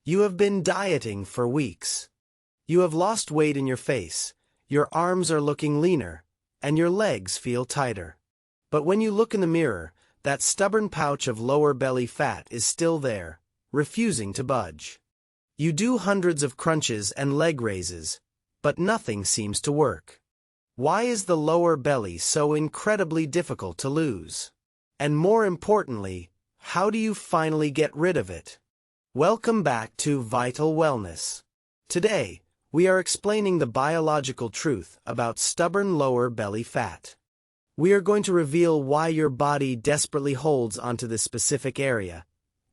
You have been dieting for weeks. You have lost weight in your face, your arms are looking leaner, and your legs feel tighter. But when you look in the mirror, that stubborn pouch of lower belly fat is still there, refusing to budge. You do hundreds of crunches and leg raises, but nothing seems to work. Why is the lower belly so incredibly difficult to lose? And more importantly, how do you finally get rid of it? Welcome back to Vital Wellness. Today, we are explaining the biological truth about stubborn lower belly fat. We are going to reveal why your body desperately holds onto this specific area,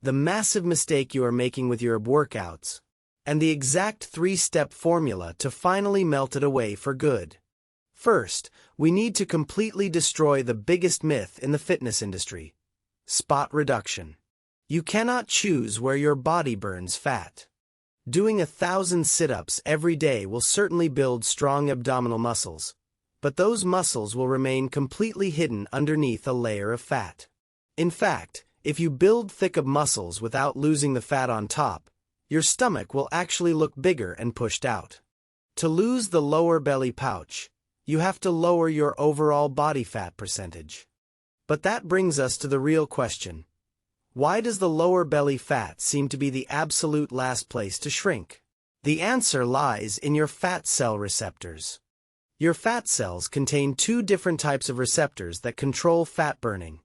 the massive mistake you are making with your workouts, and the exact 3-step formula to finally melt it away for good. First, we need to completely destroy the biggest myth in the fitness industry: spot reduction. You cannot choose where your body burns fat. Doing 1,000 sit-ups every day will certainly build strong abdominal muscles, but those muscles will remain completely hidden underneath a layer of fat. In fact, if you build thick muscles without losing the fat on top, your stomach will actually look bigger and pushed out. To lose the lower belly pouch, you have to lower your overall body fat percentage. But that brings us to the real question. Why does the lower belly fat seem to be the absolute last place to shrink? The answer lies in your fat cell receptors. Your fat cells contain 2 different types of receptors that control fat burning: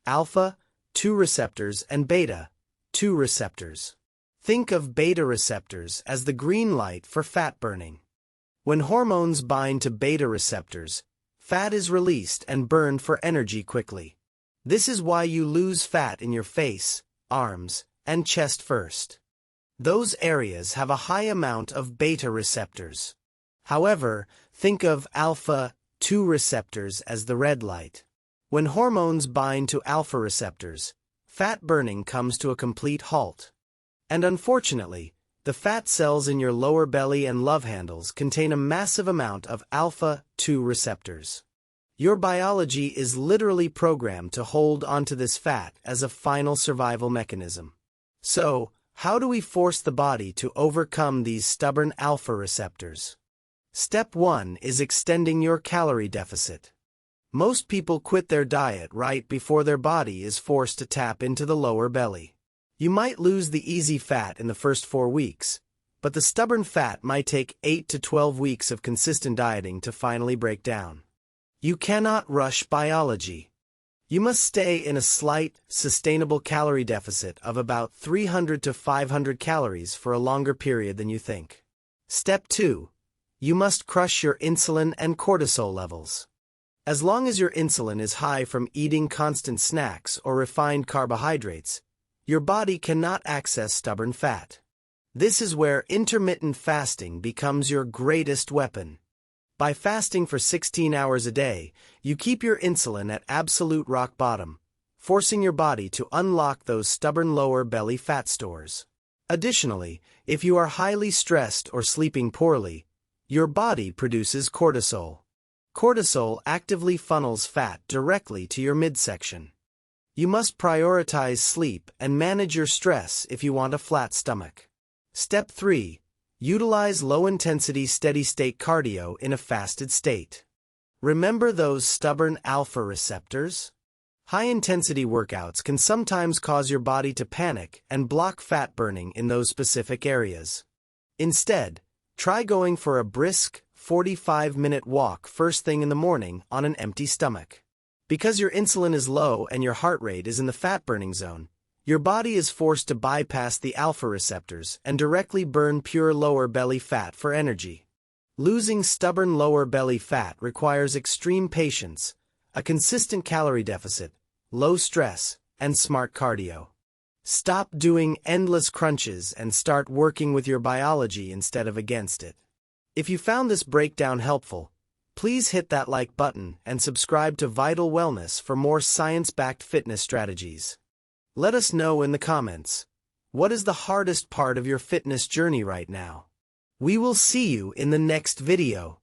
alpha-2 receptors and beta-2 receptors. Think of beta receptors as the green light for fat burning. When hormones bind to beta receptors, fat is released and burned for energy quickly. This is why you lose fat in your face, arms, and chest first. Those areas have a high amount of beta receptors. However, think of alpha-2 receptors as the red light. When hormones bind to alpha receptors, fat burning comes to a complete halt. And unfortunately, the fat cells in your lower belly and love handles contain a massive amount of alpha-2 receptors. Your biology is literally programmed to hold onto this fat as a final survival mechanism. So, how do we force the body to overcome these stubborn alpha receptors? Step 1 is extending your calorie deficit. Most people quit their diet right before their body is forced to tap into the lower belly. You might lose the easy fat in the first 4 weeks, but the stubborn fat might take 8 to 12 weeks of consistent dieting to finally break down. You cannot rush biology. You must stay in a slight, sustainable calorie deficit of about 300 to 500 calories for a longer period than you think. Step 2. You must crush your insulin and cortisol levels. As long as your insulin is high from eating constant snacks or refined carbohydrates, your body cannot access stubborn fat. This is where intermittent fasting becomes your greatest weapon. By fasting for 16 hours a day, you keep your insulin at absolute rock bottom, forcing your body to unlock those stubborn lower belly fat stores. Additionally, if you are highly stressed or sleeping poorly, your body produces cortisol. Cortisol actively funnels fat directly to your midsection. You must prioritize sleep and manage your stress if you want a flat stomach. Step 3. Utilize low-intensity steady-state cardio in a fasted state. Remember those stubborn alpha receptors? High-intensity workouts can sometimes cause your body to panic and block fat burning in those specific areas. Instead, try going for a brisk, 45-minute walk first thing in the morning on an empty stomach. Because your insulin is low and your heart rate is in the fat-burning zone, your body is forced to bypass the alpha receptors and directly burn pure lower belly fat for energy. Losing stubborn lower belly fat requires extreme patience, a consistent calorie deficit, low stress, and smart cardio. Stop doing endless crunches and start working with your biology instead of against it. If you found this breakdown helpful, please hit that like button and subscribe to Vital Wellness for more science-backed fitness strategies. Let us know in the comments, what is the hardest part of your fitness journey right now? We will see you in the next video.